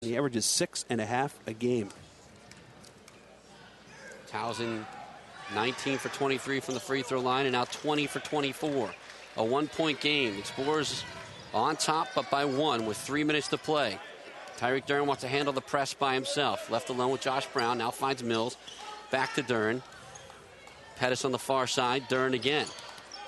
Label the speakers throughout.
Speaker 1: He averages 6.5 a game.
Speaker 2: Towson 19 for 23 from the free throw line and now 20 for 24. A 1-point game. Explorers on top but by 1 with 3 minutes to play. Tyreek Duren wants to handle the press by himself. Left alone with Josh Brown. Now finds Mills. Back to Duren. Pettis on the far side. Duren again.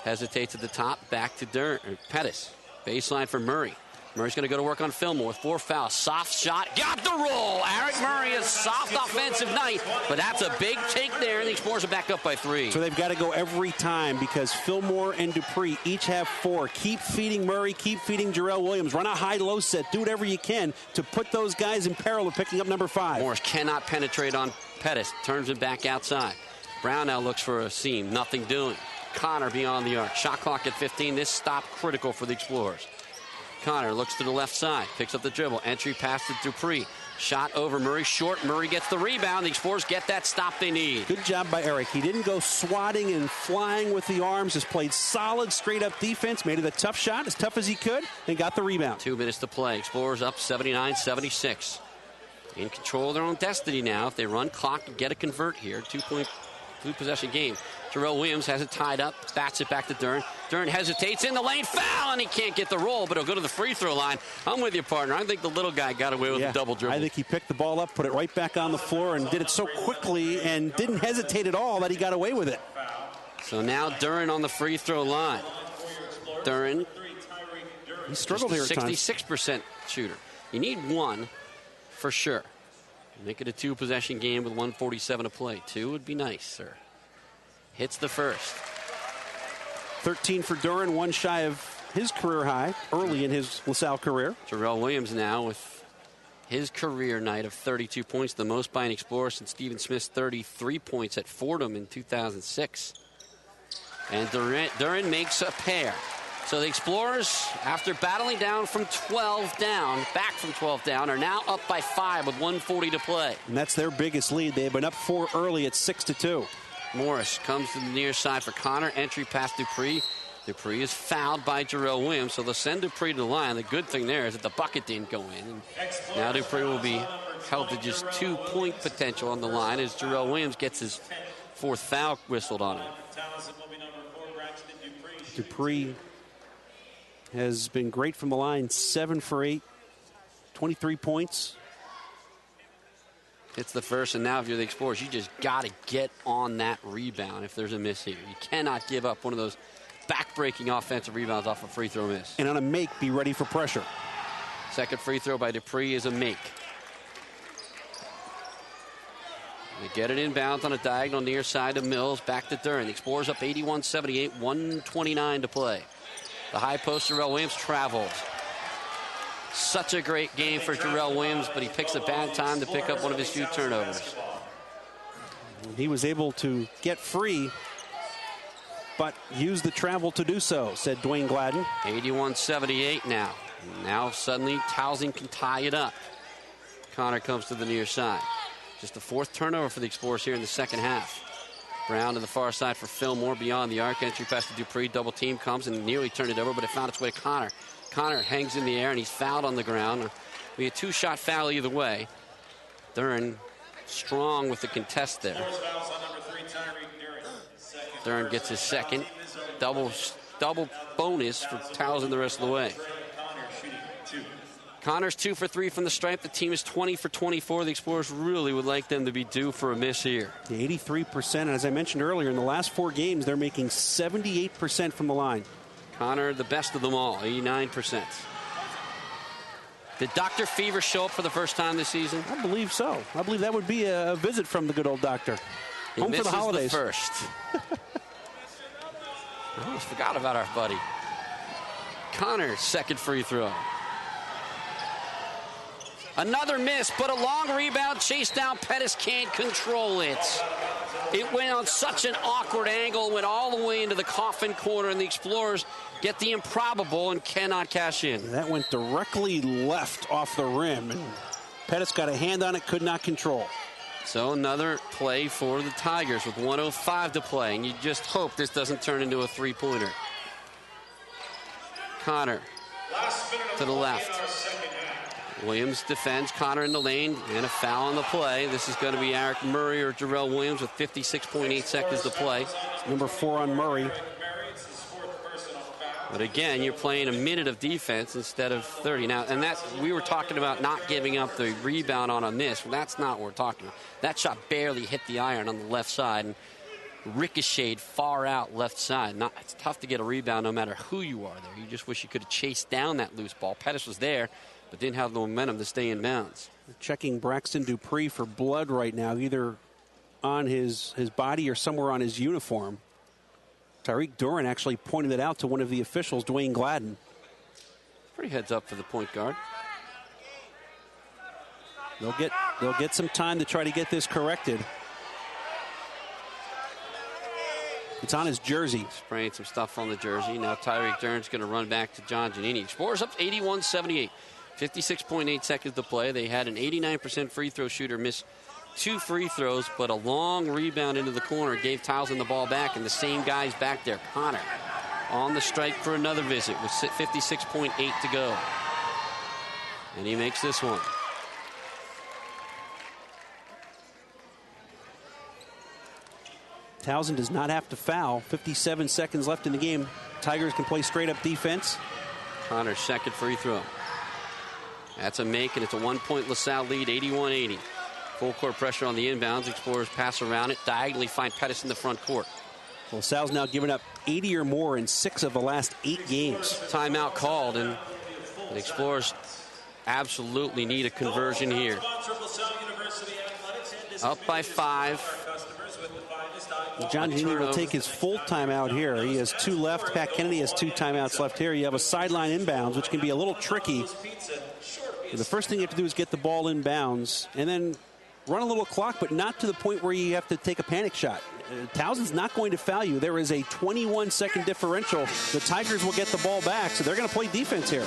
Speaker 2: Hesitates at the top. Back to Duren. Pettis. Baseline for Murray. Murray's going to go to work on Fillmore with 4 fouls. Soft shot. Got the roll. Eric Murray has soft offensive night. But that's a big take there. And the Explorers are back up by 3.
Speaker 1: So they've got to go every time because Fillmore and Dupree each have 4. Keep feeding Murray. Keep feeding Jarrell Williams. Run a high-low set. Do whatever you can to put those guys in peril of picking up number 5.
Speaker 2: Morris cannot penetrate on Pettis. Turns it back outside. Brown now looks for a seam. Nothing doing. Connor beyond the arc. Shot clock at 15. This stop critical for the Explorers. Connor looks to the left side, picks up the dribble, entry pass to Dupree. Shot over Murray, short. Murray gets the rebound. The Explorers get that stop they need.
Speaker 1: Good job by Eric. He didn't go swatting and flying with the arms, just played solid, straight-up defense, made it a tough shot, as tough as he could, and got the rebound.
Speaker 2: 2 minutes to play. Explorers up 79-76. In control of their own destiny now. If they run clock and get a convert here, 2-possession game. Jarrell Williams has it tied up, bats it back to Duren. Duren hesitates in the lane, foul, and he can't get the roll, but he'll go to the free throw line. I'm with you, partner. I think the little guy got away with a double dribble.
Speaker 1: I think he picked the ball up, put it right back on the floor, and did it so quickly and didn't hesitate at all that he got away with it.
Speaker 2: So now Duren on the free throw line. Duren,
Speaker 1: he struggled here at times.
Speaker 2: 66% shooter. You need 1 for sure. Make it a 2-possession game with 1:47 to play. 2 would be nice, sir. Hits the first.
Speaker 1: 13 for Duren, 1 shy of his career high early in his LaSalle career.
Speaker 2: Jarrell Williams now with his career night of 32 points, the most by an Explorer since Stephen Smith's 33 points at Fordham in 2006. And Duren makes a pair. So the Explorers, after battling down from 12 down, back from 12 down, are now up by 5 with 1:40 to play.
Speaker 1: And that's their biggest lead. They have been up 4 early at 6-2.
Speaker 2: Morris comes to the near side for Connor. Entry past Dupree. Dupree is fouled by Jarrell Williams, so they'll send Dupree to the line. The good thing there is that the bucket didn't go in. And now Dupree will be held to just 2-point potential on the line as Jarrell Williams gets his 4th foul whistled on him.
Speaker 1: Dupree has been great from the line, 7 for 8, 23 points.
Speaker 2: Hits the first, and now if you're the Explorers, you just got to get on that rebound if there's a miss here. You cannot give up one of those back-breaking offensive rebounds off a free throw miss.
Speaker 1: And on a make, be ready for pressure.
Speaker 2: Second free throw by Dupree is a make. They get it inbounds on a diagonal near side to Mills, back to Duren. The Explorers up 81-78, 1:29 to play. The high post, Jarrell Williams traveled. Such a great game for Jarrell Williams, but he picks a bad time to pick up one of his few turnovers.
Speaker 1: He was able to get free, but use the travel to do so, said Dwayne Gladden.
Speaker 2: 81-78 now. Now suddenly Towson can tie it up. Connor comes to the near side. Just the 4th turnover for the Explorers here in the second half. Brown to the far side for Fillmore beyond the arc. Entry pass to Dupree. Double team comes and nearly turned it over, but it found its way to Connor. Connor hangs in the air, and he's fouled on the ground. It'll be a 2-shot foul either way. Duren strong with the contest there. Duren gets his second. Double bonus for Towson the rest of the way. Connor's 2 for 3 from the stripe. The team is 20 for 24. The Explorers really would like them to be due for a miss here.
Speaker 1: 83%, and as I mentioned earlier, in the last 4 games, they're making 78% from the line.
Speaker 2: Connor, the best of them all, 89%. Did Dr. Fever show up for the first time this season?
Speaker 1: I believe so. I believe that would be a visit from the good old doctor.
Speaker 2: He
Speaker 1: home for the holidays.
Speaker 2: The first. I almost forgot about our buddy. Connor's second free throw. Another miss, but a long rebound chase down. Pettis can't control it. It went on such an awkward angle, went all the way into the coffin corner, and the Explorers get the improbable and cannot cash in.
Speaker 1: That went directly left off the rim, and Pettis got a hand on it, could not control.
Speaker 2: So another play for the Tigers with 1:05 to play, and you just hope this doesn't turn into a 3-pointer. Connor to the left. Williams defends. Connor in the lane, and a foul on the play. This is going to be Eric Murray or Jarrell Williams with 56.8 seconds to play.
Speaker 1: Number 4 on Murray.
Speaker 2: But again, you're playing a minute of defense instead of 30. Now, and that we were talking about not giving up the rebound on a miss. Well, that's not what we're talking about. That shot barely hit the iron on the left side and ricocheted far out left side. It's tough to get a rebound no matter who you are there. You just wish you could have chased down that loose ball. Pettis was there, but didn't have the momentum to stay in bounds.
Speaker 1: Checking Braxton Dupree for blood right now, either on his body or somewhere on his uniform. Tyreek Duren actually pointed it out to one of the officials, Dwayne Gladden.
Speaker 2: Pretty heads up for the point guard.
Speaker 1: They'll get some time to try to get this corrected. It's on his jersey.
Speaker 2: Spraying some stuff on the jersey. Now Tyreek Duren's going to run back to John Giannini. Explorers up 81-78. 56.8 seconds to play. They had an 89% free throw shooter miss 2 free throws, but a long rebound into the corner gave Towson the ball back, and the same guy's back there. Connor on the strike for another visit with 56.8 to go. And he makes this one.
Speaker 1: Towson does not have to foul. 57 seconds left in the game. Tigers can play straight up defense.
Speaker 2: Connor's second free throw. That's a make, and it's a 1-point LaSalle lead, 81-80. Full court pressure on the inbounds. Explorers pass around it. Diagonally find Pettis in the front court.
Speaker 1: LaSalle's now given up 80 or more in 6 of the last 8 games.
Speaker 2: Timeout called, and the Explorers absolutely need a conversion here. Up by 5.
Speaker 1: John Giannini will take his full timeout here. He has 2 left. Pat Kennedy has 2 timeouts left here. You have a sideline inbounds, which can be a little tricky. The first thing you have to do is get the ball inbounds and then run a little clock, but not to the point where you have to take a panic shot. Towson's not going to foul you. There is a 21-second differential. The Tigers will get the ball back, so they're going to play defense here.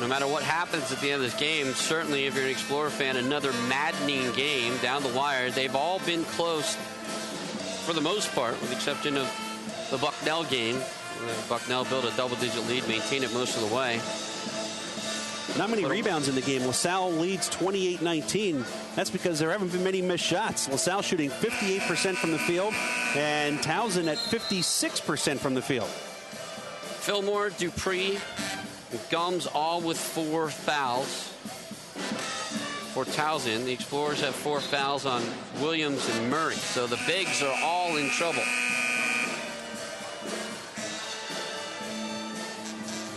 Speaker 2: No matter what happens at the end of this game, certainly if you're an Explorer fan, another maddening game down the wire. They've all been close for the most part, with the exception of the Bucknell game. Bucknell built a double-digit lead, maintained it most of the way.
Speaker 1: Not many rebounds in the game. LaSalle leads 28-19. That's because there haven't been many missed shots. LaSalle shooting 58% from the field, and Towson at 56% from the field.
Speaker 2: Fillmore, Dupree, Gums all with 4 fouls. For Towson, the Explorers have 4 fouls on Williams and Murray. So the bigs are all in trouble.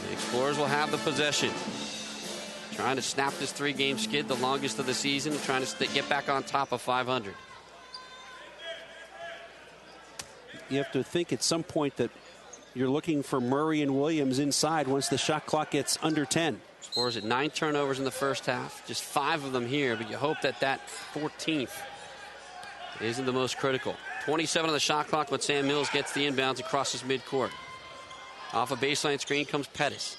Speaker 2: The Explorers will have the possession. Trying to snap this 3-game skid, the longest of the season, trying to get back on top of 500.
Speaker 1: You have to think at some point that you're looking for Murray and Williams inside once the shot clock gets under 10.
Speaker 2: Explorers at 9 turnovers in the first half, just 5 of them here, but you hope that 14th isn't the most critical. 27 on the shot clock, but Sam Mills gets the inbounds across his midcourt. Off a baseline screen comes Pettis.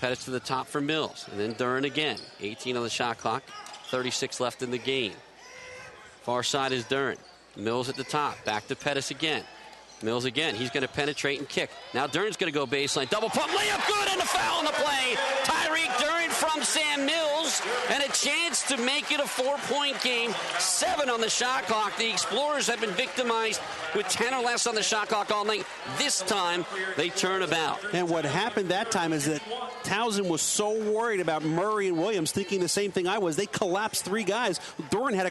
Speaker 2: Pettis to the top for Mills, and then Duren again. 18 on the shot clock, 36 left in the game. Far side is Duren. Mills at the top, back to Pettis again. Mills again, he's going to penetrate and kick. Now Duren's going to go baseline, double pump, layup good, and a foul on the play. Tyreek Duren from Sam Mills, and a chance to make it a 4-point game. 7 on the shot clock. The Explorers have been victimized with 10 or less on the shot clock all night. This time, they turn about.
Speaker 1: And what happened that time is that Towson was so worried about Murray and Williams, thinking the same thing I was. They collapsed 3 guys. Duren had a